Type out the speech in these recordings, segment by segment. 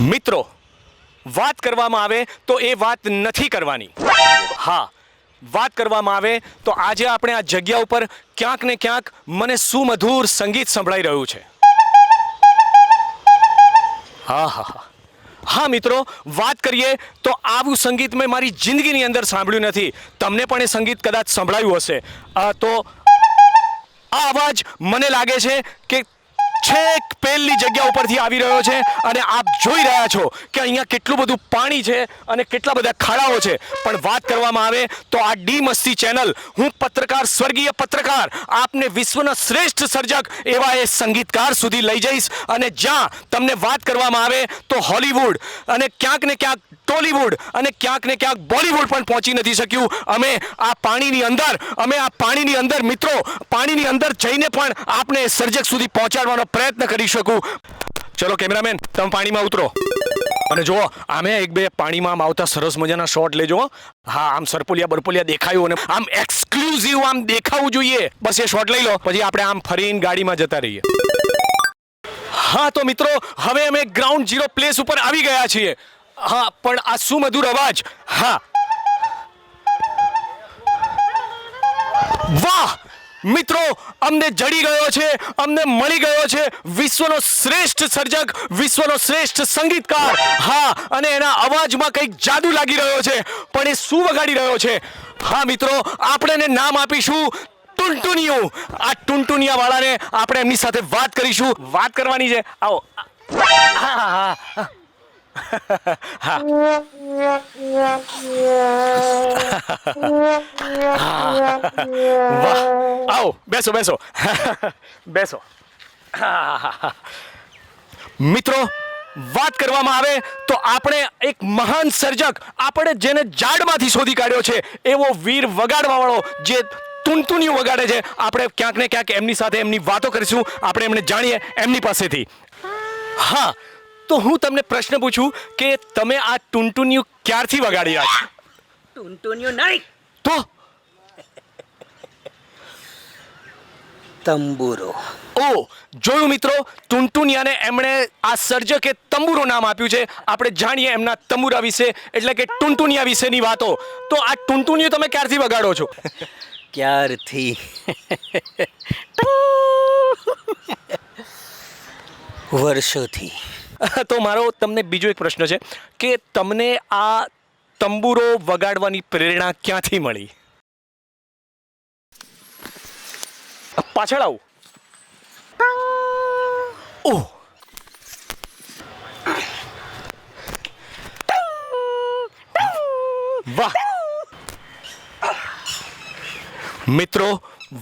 મિત્રો, વાત કરવામાં આવે તો એ વાત નથી કરવાની. હા, વાત કરવામાં આવે તો આજે આપણે આ જગ્યા ઉપર ક્યાંક ને ક્યાંક મને સુમધુર સંગીત સંભળાઈ રહ્યું છે. હા હા હા હા મિત્રો, વાત કરીએ તો આવું સંગીત મેં મારી જિંદગીની અંદર સાંભળ્યું નથી. તમને પણ એ સંગીત કદાચ સંભળાયું હશે. તો આ અવાજ મને લાગે છે કે છેક પેલની જગ્યા ઉપરથી આવી રહ્યો છે અને આપ જોઈ રહ્યા છો કે અહીંયા કેટલું બધું પાણી છે અને કેટલા બધા ખાડાઓ છે. પણ વાત કરવામાં આવે તો આ ડી મસ્તી ચેનલ, હું પત્રકાર, સ્વર્ગીય પત્રકાર, આપને વિશ્વના શ્રેષ્ઠ સર્જક એવા એ સંગીતકાર સુધી લઈ જઈશ અને જ્યાં તમને વાત કરવામાં આવે તો હોલીવુડ અને ક્યાંક ને ક્યાંક ટોલીવુડ અને ક્યાંક ને ક્યાંક બોલીવુડ પણ પહોંચી નથી શક્યું. અમે આ પાણીની અંદર મિત્રો, પાણીની અંદર જઈને પણ આપને સર્જક સુધી પહોંચાડવાનો પ્રયત્ન કરી શકું. ચલો કેમેરામેન, તમે પાણીમાં ઉતરો અને જુઓ, આમે એક બે પાણીમાં આવતા સરસ મજાના શોટ લેજો. હા, આમ સરપોલિયા બરપોલિયા દેખાયું અને આમ એક્સક્લુઝિવ આમ દેખાવું જોઈએ. બસ એ શોટ લઈ લો, પછી આપણે આમ ફરીને ગાડીમાં જતા રહીએ. હા તો મિત્રો, હવે અમે ગ્રાઉન્ડ ઝીરો પ્લેસ ઉપર આવી ગયા છીએ. હા, પણ આ સુમધુર અવાજ, હા વાહ મિત્રો, અમને જડી ગયો છે, અમને મળી ગયો છે વિશ્વનો શ્રેષ્ઠ સર્જક, વિશ્વનો શ્રેષ્ઠ સંગીતકાર. હા, અને એના અવાજમાં કંઈક જાદુ લાગી રહ્યો છે. પણ એ શું વગાડી રહ્યો છે? હા મિત્રો, આપણે એને નામ આપીશું ટુનટુનિયું. આ ટુનટુનિયા વાળાને આપણે એમની સાથે વાત કરીશું. વાત કરવાની છે, આવો. હા હા હા હા, વાહ, આવો બેસો બેસો બેસો. મિત્રો, વાત કરવામાં આવે તો આપણે એક મહાન સર્જક, આપણે જેને ઝાડમાંથી શોધી કાઢ્યો છે એવો વીર વગાડવા વાળો, જે ટુનટુનિયું વગાડે છે, આપણે ક્યાંક ને ક્યાંક એમની સાથે એમની વાતો કરીશું. આપણે એમને જાણીએ એમની પાસેથી. હા, તો હું તમને પ્રશ્ન પૂછું કે તમે આ ટુનટુનિયું ક્યારથી વગાડી રહ્યા છો? ટુનટુનિયું નહીં, તો તંબુરો. ઓ, જોયું મિત્રો, ટુનટુનિયાને એમણે આ સર્જકે તંબુરો નામ આપ્યું છે. આપણે જાણીએ એમના તંબુરા વિશે, એટલે કે ટુનટુનિયા વિશેની વાતો. તો આ ટુનટુનિયું તમે ક્યારથી વગાડો છો? ક્યારથી? વર્ષોથી. તો મારો તમને બીજો એક પ્રશ્ન છે કે તમને આ તંબુરો વગાડવાની પ્રેરણા ક્યાંથી મળી? પાછળ આવું. ઓહ, વાહ મિત્રો,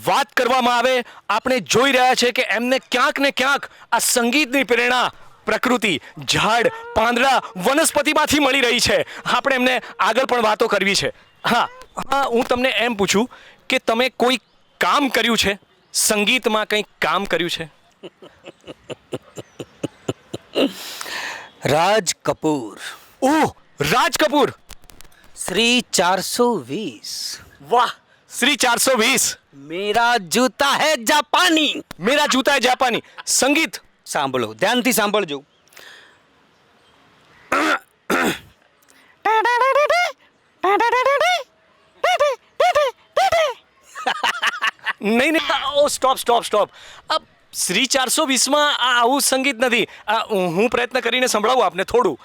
વાત કરવામાં આવે, આપણે જોઈ રહ્યા છે કે એમને ક્યાંક ને ક્યાંક આ સંગીતની પ્રેરણા પ્રકૃતિ, ઝાડ, પાંદડા, વનસ્પતિમાંથી મળી રહી છે. આપણે એમને આગળ પણ વાતો કરવી છે. હા હા, હું તમને એમ પૂછું કે તમે કોઈ કામ કર્યું છે, સંગીતમાં કંઈક કામ કર્યું છે? રાજ કપૂર. ઓહ, રાજ કપૂર. શ્રી 420. વાહ, શ્રી 420. મેરા જૂતા હે જાપાની. મેરા જૂતા હે જાપાની. સંગીત સાંભળો, ધ્યાનથી સાંભળજો. નહીં નહીં, ઓ સ્ટોપ સ્ટોપ સ્ટોપ. શ્રી 420માં આવું સંગીત નથી. હું પ્રયત્ન કરીને સંભળાવું આપને થોડું.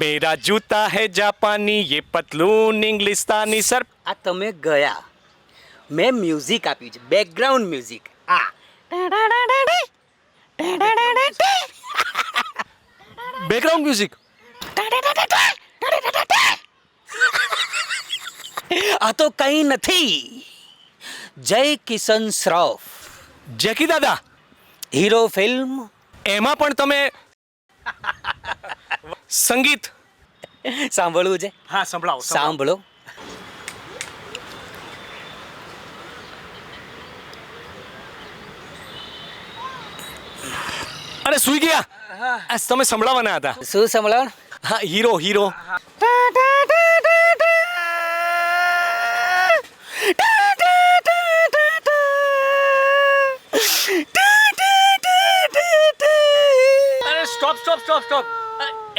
મેરા જૂતા હે જાપાની, યે પતલૂન ઇંગ્લિસ્તાની. સર, આ તમે ગયા. મેં મ્યુઝિક આપ્યું છે, બેકગ્રાઉન્ડ મ્યુઝિક. આ બેકગ્રાઉન્ડ મ્યુઝિક. આ તો કંઈ નથી. જય કિશન શ્રોફ, જેકી દાદા, હીરો ફિલ્મ. એમાં પણ તમે સંગીત સાંભળવું છે? હા, સંભળાવો. સાંભળો. અરે સુઈ ગયા? તમે સંભળાવવાના હતા. શું સંભળાવ? હા, hero hero. Stop stop stop stop.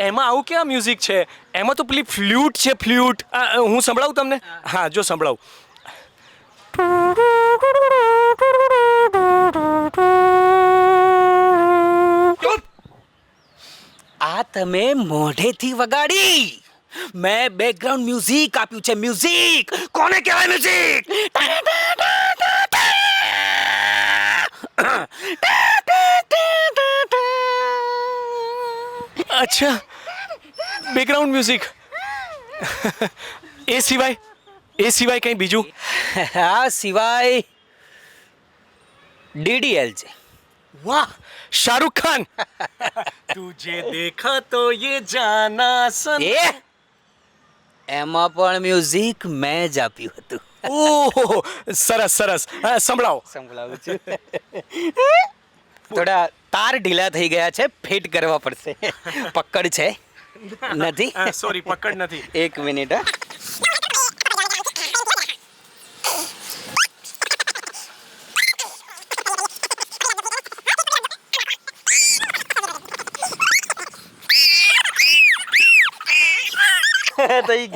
એમાં આવું ક્યાં મ્યુઝિક છે? એમાં તો પેલી ફ્લ્યુટ છે, ફ્લ્યુટ. હું સંભળાવું તમને? હા, જો સંભળાવું. આ તમે મોઢેથી વગાડી. મેં બેકગ્રાઉન્ડ મ્યુઝિક આપ્યું છે. મ્યુઝિક કોને કહેવાય? મ્યુઝિક અચ્છા, બેકગ્રાઉન્ડ મ્યુઝિક. એ સિવાય કંઈ બીજું? આ સિવાય ડીડીએલ છે. વાહ, શાહરુખ ખાન. તુજે દેખા તો યે જાના સન. એ એમાં પણ મ્યુઝિક મેં જ આપ્યું હતું. ઓહો, સરસ સરસ. સંભળાવો. સંભળાવું છું. થોડા તાર ઢીલા થઈ ગયા છે, ફિટ કરવા પડશે. પકડ છે નથી? સોરી, પકડ નથી. એક મિનિટ. થઈ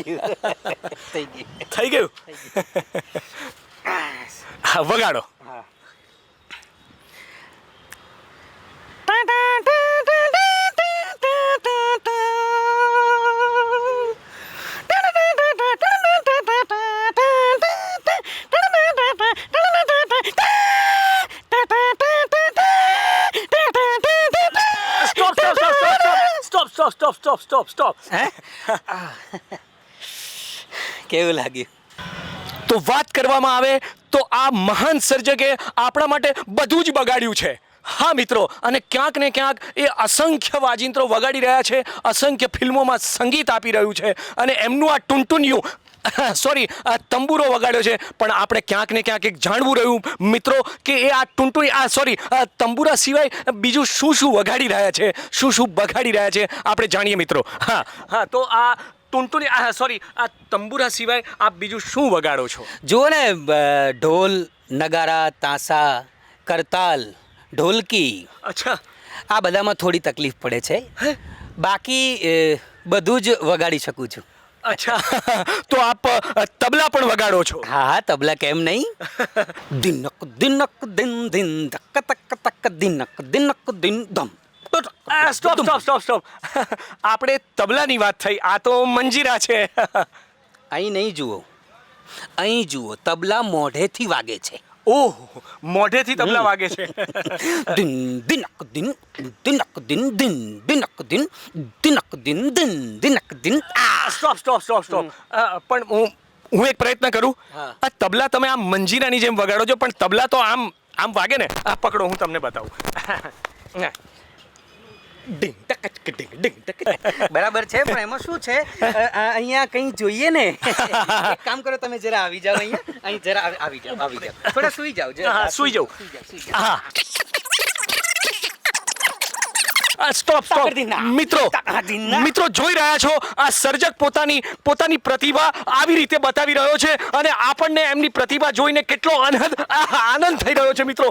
ગયું. હા, વગાડો. સ્ટોપ. કેવું લાગ્યું? તો વાત કરવામાં આવે તો આ મહાન સર્જકે આપણા માટે બધું જ બગાડ્યું છે. હા મિત્રો, અને ક્યાંક ને ક્યાંક એ અસંખ્ય વાજિંત્રો વગાડી રહ્યા છે, અસંખ્ય ફિલ્મોમાં સંગીત આપી રહ્યું છે, અને એમનું આ ટુનટુનિયું તંબુરો વગાડ્યો છે. પણ આપણે ક્યાંક ને ક્યાંક એક જાણવું રહ્યું મિત્રો કે એ આ તંબુરા સિવાય બીજું શું શું વગાડી રહ્યા છે, શું શું બગાડી રહ્યા છે, આપણે જાણીએ મિત્રો. હા, તો આ આ તંબુરા સિવાય આપ બીજું શું વગાડો છો? જુઓ ને, ઢોલ, નગારા, તાંસા, કરતાલ, ઢોલકી. અચ્છા, આ બધામાં થોડી તકલીફ પડે છે. બાકી બધું જ વગાડી શકું છું. અચ્છા, તો આપ તબલા પણ વગાડો છો? હા, તબલા કેમ નહીં. દિનક દિનક દિન દિન ધક તક તક દિનક દિનક દિન ધમ. સ્ટોપ. આપણે તબલાની વાત થઈ, આ તો મંજીરા છે. અહીં નહીં જુઓ, અહીં જુઓ. તબલા મોઢેથી વાગે છે. ઓહ, મોઢેથી તબલા વાગે છે. દિન દિનક દિન દિનક દિન દિન દિનક દિન દિનક દિન દિન દિનક દિન. સ્ટોપ. પણ હું એક પ્રયત્ન કરું. આ તબલા તમે આમ મંજીરાની જેમ વગાડો છો, પણ તબલા તો આમ વાગે ને. આ પકડો, હું તમને બતાવું. બરાબર છે, પણ એમાં શું છે, અહીંયા કંઈ જોઈએ ને. એક કામ કરો, તમે જરા આવી જાઓ અહીંયા. અહીં જરા આવી જાઓ. થોડા સુઈ જાઓ. સુઈ જાઉં. હા, સ્ટોપ. મિત્રો જોઈ રહ્યા છો, આ સર્જક પોતાની પ્રતિભા આવી રીતે બતાવી રહ્યો છે, અને આપણને એમની પ્રતિભા જોઈને કેટલો આનંદ થઈ રહ્યો છે મિત્રો.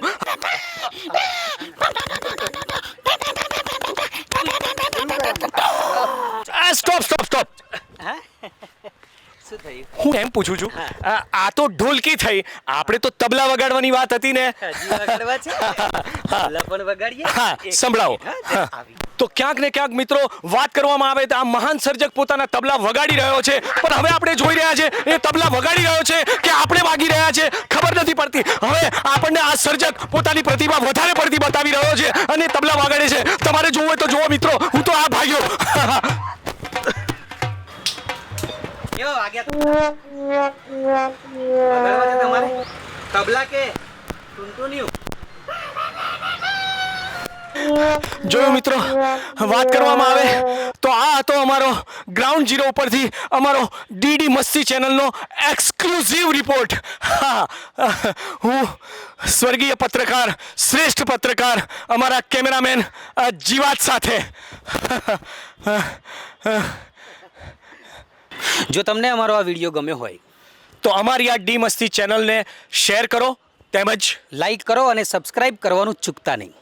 સ્ટોપ. શું થયું? હું એમ પૂછું છું, આ તો ઢોલકી થઈ, આપણે તો તબલા વગાડવાની વાત હતી ને. હજી વગાડવા છે? તબલા પણ વગાડીએ. હા, સંભળાવો. તો ક્યાંક ને ક્યાંક મિત્રો વાત કરવામાં આવે તો આ મહાન સર્જક પોતાના તબલા વગાડી રહ્યો છે, પણ હવે આપણે જોઈ રહ્યા છે એ તબલા વગાડી રહ્યો છે કે આપણે વાગી રહ્યા છે, ખબર નથી પડતી. હવે આપણને આ સર્જક પોતાની પ્રતિભા વધારે પડતી બતાવી રહ્યો છે અને તબલા વગાડે છે. તમારે જોવું હોય તો જુઓ મિત્રો, હું તો આ ભાગ્યો. કેવો વાગ્યા? વગાડવા છે તમારે તબલા કે ટુનટુનિયું? જોયું મિત્રો, વાત કરવામાં આવે તો આ હતો અમારો ગ્રાઉન્ડ ઝીરો ઉપરથી અમારો ડીડી મસ્તી ચેનલનો એક્સક્લુઝિવ રિપોર્ટ. હા, હું સ્વર્ગીય પત્રકાર, શ્રેષ્ઠ પત્રકાર, અમારા કેમેરામેન જીવાત સાથે. જો તમને અમારો આ વિડીયો ગમ્યો હોય તો અમારી આ ડી મસ્તી ચેનલને શેર કરો, તેમજ લાઈક કરો અને સબસ્ક્રાઇબ કરવાનું ચૂકતા નહીં.